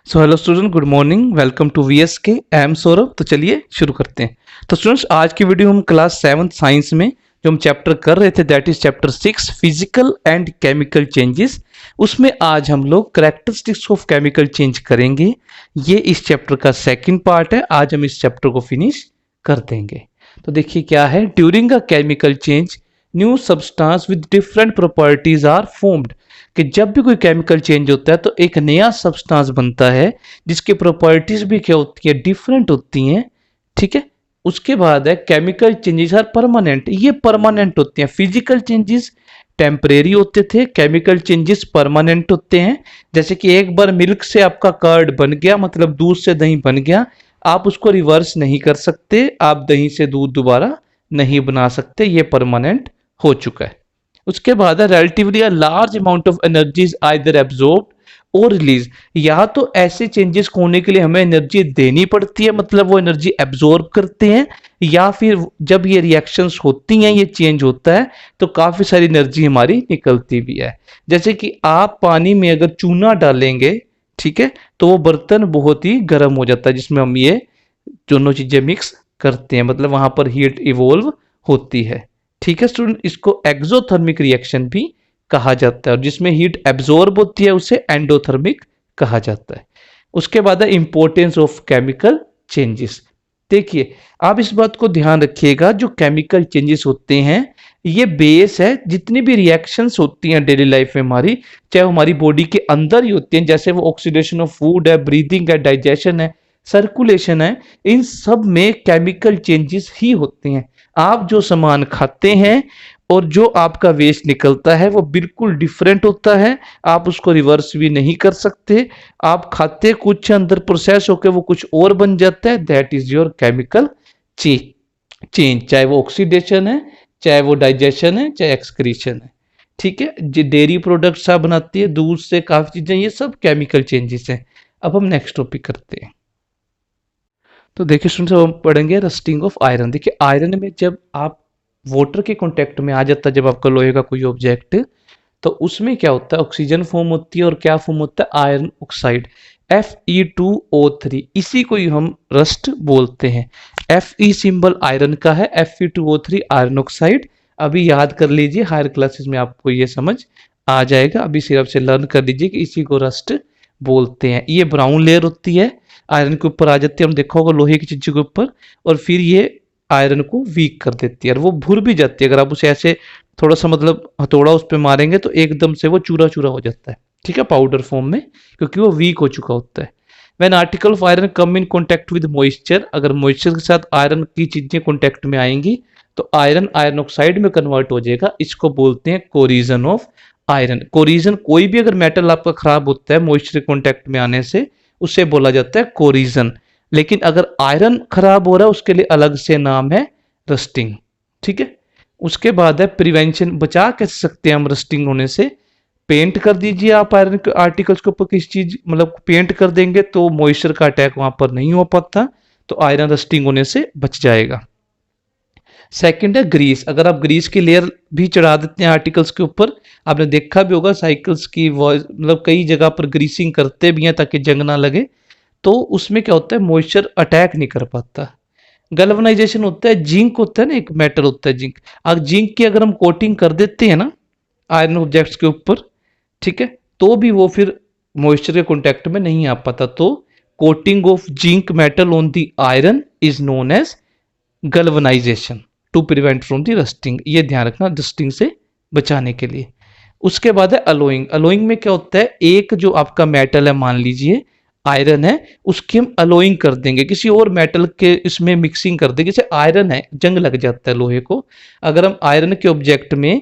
So hello student, good morning, welcome to VSK. I am Saurabh. तो चलिए शुरू करते हैं। तो स्टूडेंट्स, आज की वीडियो हम क्लास 7 साइंस में जो हम चैप्टर कर रहे थे that is chapter 6 physical and chemical changes, उसमें आज हम लोग कैरेक्टरिस्टिक्स ऑफ केमिकल चेंज करेंगे। ये इस चैप्टर का सेकंड पार्ट है। आज हम इस चैप्टर को फिनिश कर देंगे। तो देखिए क्या है, during a chemical change new substance with different properties are formed. कि जब भी कोई केमिकल चेंज होता है तो एक नया सब्सटेंस बनता है जिसकी प्रॉपर्टीज भी क्या होती है, डिफरेंट होती हैं। ठीक है। उसके बाद है केमिकल चेंजेस आर परमानेंट। ये परमानेंट होते हैं। फिजिकल चेंजेस टेम्परेरी होते थे, केमिकल चेंजेस परमानेंट होते हैं। जैसे कि एक बार मिल्क से आपका कर्ड बन गया, मतलब दूध से दही बन गया, आप उसको रिवर्स नहीं कर सकते। आप दही से दूध दोबारा नहीं बना सकते। ये परमानेंट हो चुका है। उसके बाद है relatively a large amount of energy is either absorbed और रिलीज। या तो ऐसे चेंजेस होने के लिए हमें एनर्जी देनी पड़ती है, मतलब वो एनर्जी एब्जॉर्ब करते हैं, या फिर जब ये रिएक्शंस होती हैं, ये चेंज होता है तो काफी सारी एनर्जी हमारी निकलती भी है। जैसे कि आप पानी में अगर चूना डालेंगे, ठीक है, तो वो बर्तन बहुत ही गर्म हो जाता है जिसमें हम ये दोनों चीजें मिक्स करते हैं, मतलब वहां पर हीट इवॉल्व होती है। ठीक है स्टूडेंट, इसको एक्सोथर्मिक रिएक्शन भी कहा जाता है, और जिसमें हीट एब्जॉर्ब होती है उसे एंडोथर्मिक कहा जाता है। उसके बाद है इंपॉर्टेंस ऑफ केमिकल चेंजेस। देखिए, आप इस बात को ध्यान रखिएगा, जो केमिकल चेंजेस होते हैं ये बेस है। जितनी भी रिएक्शंस होती हैं डेली लाइफ में हमारी, चाहे वो हमारी बॉडी के अंदर ही होती हैं, जैसे वो ऑक्सीडेशन ऑफ फूड है, ब्रीदिंग है, डाइजेशन है, सर्कुलेशन है, इन सब में केमिकल चेंजेस ही होते हैं। आप जो सामान खाते हैं और जो आपका वेस्ट निकलता है वो बिल्कुल डिफरेंट होता है। आप उसको रिवर्स भी नहीं कर सकते। आप खाते कुछ, अंदर प्रोसेस होकर वो कुछ और बन जाता है। That is your chemical change, चाहे वो ऑक्सीडेशन है, चाहे वो डाइजेशन है, चाहे एक्सक्रीशन है। ठीक है। जो डेयरी प्रोडक्ट्स आप बनाती है, दूध से काफी चीजें, ये सब केमिकल चेंजेस हैं। अब हम नेक्स्ट टॉपिक करते हैं। तो देखिए स्टूडेंट्स, हम पढ़ेंगे रस्टिंग ऑफ आयरन। देखिए आयरन में जब आप वाटर के कांटेक्ट में आ जाता है, जब आपका लोहे का कोई ऑब्जेक्ट, तो उसमें क्या होता है, ऑक्सीजन फॉर्म होती है, और क्या फॉर्म होता है, आयरन ऑक्साइड, Fe2O3। इसी को ही हम रस्ट बोलते हैं। Fe सिंबल आयरन का है, Fe2O3 आयरन ऑक्साइड। अभी याद कर लीजिए, हायर क्लासेस में आपको ये समझ आ जाएगा। अभी सिर्फ से लर्न कर लीजिए कि इसी को रस्ट बोलते हैं। ये ब्राउन लेयर होती है, आयरन के ऊपर आ जाती है, हम देखा होगा लोहे की चीजों के ऊपर, और फिर ये आयरन को वीक कर देती है और वो भुर भी जाती है। अगर आप उसे ऐसे थोड़ा सा मतलब हथौड़ा उस पर मारेंगे तो एकदम से वो चूरा चूरा हो जाता है, ठीक है, पाउडर फॉर्म में, क्योंकि वो वीक हो चुका होता है। When article of iron come in contact with moisture, अगर मॉइस्चर के साथ आयरन की चीजें कॉन्टैक्ट में आएंगी तो आयरन आयरन ऑक्साइड में कन्वर्ट हो जाएगा। इसको बोलते हैं कोरिजन ऑफ आयरन। कोरिजन, कोई भी अगर मेटल आपका खराब होता है मॉइस्चर कॉन्टैक्ट में आने से, उसे बोला जाता है कोरिजन। लेकिन अगर आयरन खराब हो रहा है उसके लिए अलग से नाम है रस्टिंग। ठीक है। उसके बाद है प्रिवेंशन। बचा कैसे सकते हैं हम रस्टिंग होने से? पेंट कर दीजिए आप आयरन के आर्टिकल्स के ऊपर, किसी चीज मतलब पेंट कर देंगे तो मॉइस्चर का अटैक वहां पर नहीं हो पाता, तो आयरन रस्टिंग होने से बच जाएगा। सेकंड है ग्रीस। अगर आप ग्रीस की लेयर भी चढ़ा देते हैं आर्टिकल्स के ऊपर, आपने देखा भी होगा साइकिल्स की मतलब कई जगह पर ग्रीसिंग करते भी हैं ताकि जंग ना लगे, तो उसमें क्या होता है, मॉइस्चर अटैक नहीं कर पाता। गैल्वेनाइजेशन होता है, जिंक होता है ना, एक मेटल होता है जिंक। अब जिंक की अगर हम कोटिंग कर देते हैं ना आयरन ऑब्जेक्ट्स के ऊपर, ठीक है, तो भी वो फिर मॉइस्चर के कॉन्टेक्ट में नहीं आ पाता। तो coating of zinc metal on the iron is known as galvanization to prevent from the rusting. ये ध्यान रखना, रस्टिंग से बचाने के लिए। उसके बाद है अलोइंग। अलोइंग में क्या होता है, एक जो आपका मेटल है, मान लीजिए आयरन है, उसकी हम अलोइंग कर देंगे, किसी और मेटल के इसमें मिक्सिंग कर देंगे। जैसे आयरन है, जंग लग जाता है लोहे को, अगर हम आयरन के ऑब्जेक्ट में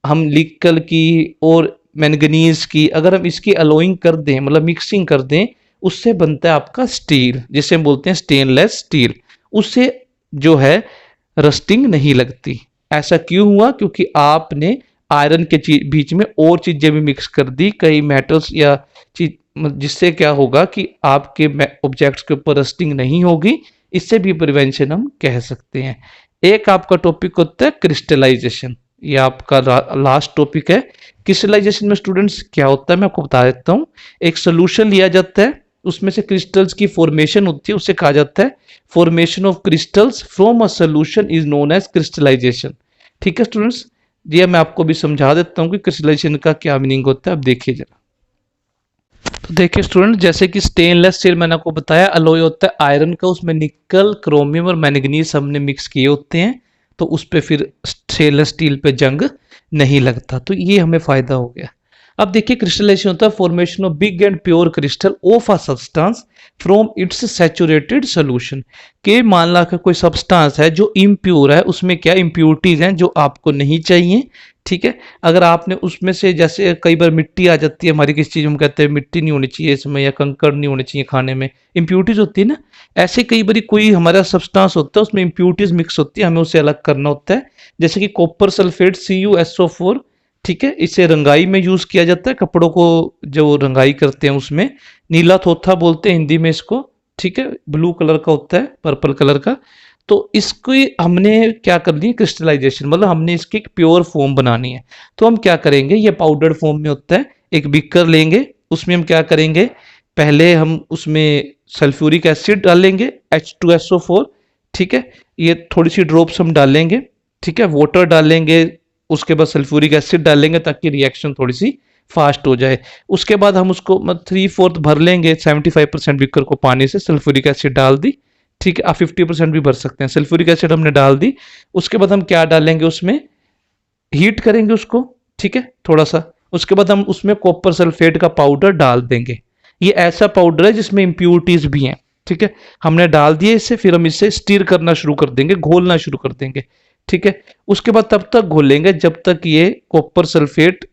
हम निकल की और मैंगनीज की अगर हम इसकी अलोइंग कर दें, मतलब मिक्सिंग कर दें, उससे बनता है आपका स्टील, जिसे हम बोलते हैं स्टेनलेस स्टील। उससे जो है रस्टिंग नहीं लगती। ऐसा क्यों हुआ? क्योंकि आपने आयरन के बीच में और चीजें भी मिक्स कर दी, कई मेटल्स या चीज, जिससे क्या होगा कि आपके ऑब्जेक्ट्स के ऊपर रस्टिंग नहीं होगी। इससे भी प्रिवेंशन हम कह सकते हैं। एक आपका टॉपिक होता है क्रिस्टलाइजेशन, ये आपका लास्ट टॉपिक है। क्रिस्टलाइजेशन में स्टूडेंट्स क्या होता है मैं आपको बता देता हूँ। एक सोल्यूशन लिया जाता है, उसमें से क्रिस्टल्स की फॉर्मेशन होती है, उससे कहा जाता है formation of crystals from a solution is known as crystallization. ठीक है स्टूडेंट्स, ये मैं आपको भी समझा देता हूँ कि क्रिस्टलाइजेशन का क्या मीनिंग होता है। अब देखिए जरा, तो देखिए स्टूडेंट, जैसे कि स्टेनलेस स्टील मैंने आपको बताया अलॉय होता है आयरन का, उसमें निकल, क्रोमियम और मैंगनीज हमने मिक्स किए होते हैं, तो उस पे फिर स्टेनलेस स्टील पे जंग नहीं लगता, तो ये हमें फायदा हो गया। अब देखिए क्रिस्टलाइजेशन होता है formation of big and pure crystal of a substance from its saturated solution. के मान ला कोई सब्सटेंस है जो इम्प्योर है, उसमें क्या इम्प्योरिटीज हैं जो आपको नहीं चाहिए। ठीक है, अगर आपने उसमें से, जैसे कई बार मिट्टी आ जाती है हमारी किसी चीज में, हम कहते हैं मिट्टी नहीं होनी चाहिए इसमें, या कंकड़ नहीं होनी चाहिए खाने में, इम्प्योरिटीज होती है ना, ऐसे कई बार कोई हमारा सब्सटेंस होता है उसमें इम्प्योरिटीज मिक्स होती है, हमें उसे अलग करना होता है। जैसे कि कॉपर सल्फेट CuSO4, ठीक है, इसे रंगाई में यूज किया जाता है, कपड़ों को जो रंगाई करते हैं उसमें, नीला थोथा बोलते हैं हिंदी में इसको। ठीक है, ब्लू कलर का होता है, पर्पल कलर का। तो इसकी हमने क्या करनी है, क्रिस्टलाइजेशन, मतलब हमने इसकी एक प्योर फॉर्म बनानी है। तो हम क्या करेंगे, ये पाउडर फॉर्म में होता है, एक बीकर लेंगे, उसमें हम क्या करेंगे, पहले हम उसमें सल्फ्यूरिक एसिड डालेंगे H2SO4। ठीक है, ये थोड़ी सी ड्रॉप्स हम डालेंगे। ठीक है, वाटर डालेंगे, उसके बाद सल्फ्यूरिक एसिड डालेंगे ताकि रिएक्शन थोड़ी सी फास्ट हो जाए। उसके बाद हम उसको 3/4 भर लेंगे, 75% बीकर को पानी से, सल्फ्यूरिक एसिड डाल दी। ठीक है, आप 50% भी भर सकते हैं। सल्फ्यूरिक एसिड हमने डाल दी, उसके बाद हम क्या डालेंगे उसमें, हीट करेंगे उसको। ठीक है, थोड़ा सा, उसके बाद हम उसमें कॉपर सल्फेट का पाउडर डाल देंगे। ये ऐसा पाउडर है जिसमें इंप्यूरिटीज भी हैं। ठीक है, हमने डाल दिए इसे, फिर हम इसे स्टीर करना शुरू कर देंगे, घोलना शुरू कर देंगे। ठीक है, उसके बाद तब तक घोलेंगे जब तक ये कॉपर सल्फेट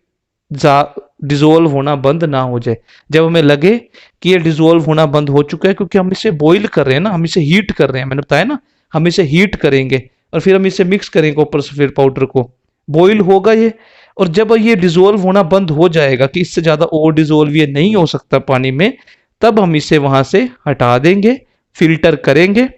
डिजोल्व होना बंद ना हो जाए। जब हमें लगे कि ये डिजोल्व होना बंद हो चुका है, क्योंकि हम इसे बॉईल कर रहे हैं ना, हम इसे हीट कर रहे हैं, मैंने बताया ना, हम इसे हीट करेंगे और फिर हम इसे मिक्स करेंगे कॉपर सल्फेट पाउडर को, बॉईल होगा ये। और जब ये डिजोल्व होना बंद हो जाएगा कि इससे ज्यादा और डिजोल्व ये नहीं हो सकता पानी में, तब हम इसे वहां से हटा देंगे, फिल्टर करेंगे,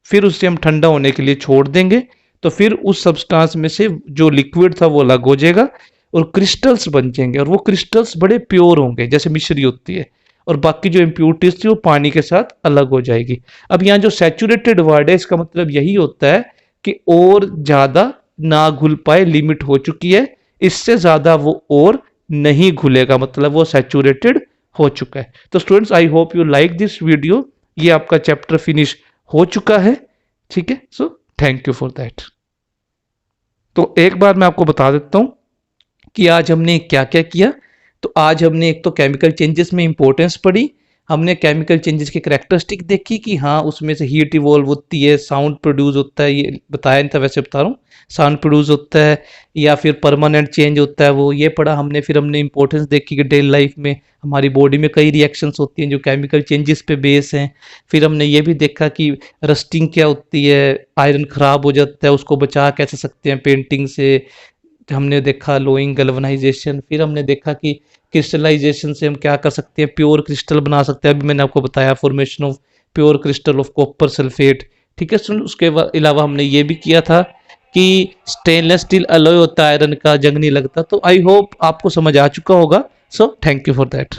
फिर उसे हम ठंडा होने के लिए छोड़ देंगे। तो फिर उस सब्सटेंस में से जो लिक्विड था वो अलग हो जाएगा और क्रिस्टल्स बन जाएंगे, और वो क्रिस्टल्स बड़े प्योर होंगे जैसे मिश्री होती है, और बाकी जो इम्प्यूरिटीज थी वो पानी के साथ अलग हो जाएगी। अब यहाँ जो सैचुरेटेड वर्ड है, इसका मतलब यही होता है कि और ज्यादा ना घुल पाए, लिमिट हो चुकी है, इससे ज्यादा वो और नहीं घुलेगा, मतलब वो सैचुरेटेड हो चुका है। तो students, I hope you like this video. ये आपका चैप्टर फिनिश हो चुका है। ठीक है, so thank you for that. तो एक बार मैं आपको बता देता हूं कि आज हमने क्या क्या किया। तो आज हमने एक तो केमिकल चेंजेस में इंपॉर्टेंस पढ़ी, हमने केमिकल चेंजेस की कैरेक्टरिस्टिक देखी कि हाँ उसमें से हीट इवॉल्व होती है, साउंड प्रोड्यूस होता है, ये बताया नहीं था वैसे बता रहा हूँ, साउंड प्रोड्यूस होता है या फिर परमानेंट चेंज होता है, वो ये पढ़ा हमने। फिर हमने इंपॉर्टेंस देखी कि डेली लाइफ में हमारी बॉडी में कई रिएक्शंस होती हैं जो केमिकल चेंजेस पे बेस हैं। फिर हमने ये भी देखा कि रस्टिंग क्या होती है, आयरन खराब हो जाता है, उसको बचा कैसे सकते हैं पेंटिंग से। हमने देखा लोइंग गैल्वेनाइजेशन। फिर हमने देखा कि क्रिस्टलाइजेशन से हम क्या कर सकते हैं, प्योर क्रिस्टल बना सकते हैं, अभी मैंने आपको बताया formation of pure crystal of copper sulphate. ठीक है स्टूडेंट, उसके अलावा हमने ये भी किया था कि स्टेनलेस स्टील अलॉय होता है आयरन का, जंग नहीं लगता। तो आई होप आपको समझ आ चुका होगा। So thank you for that.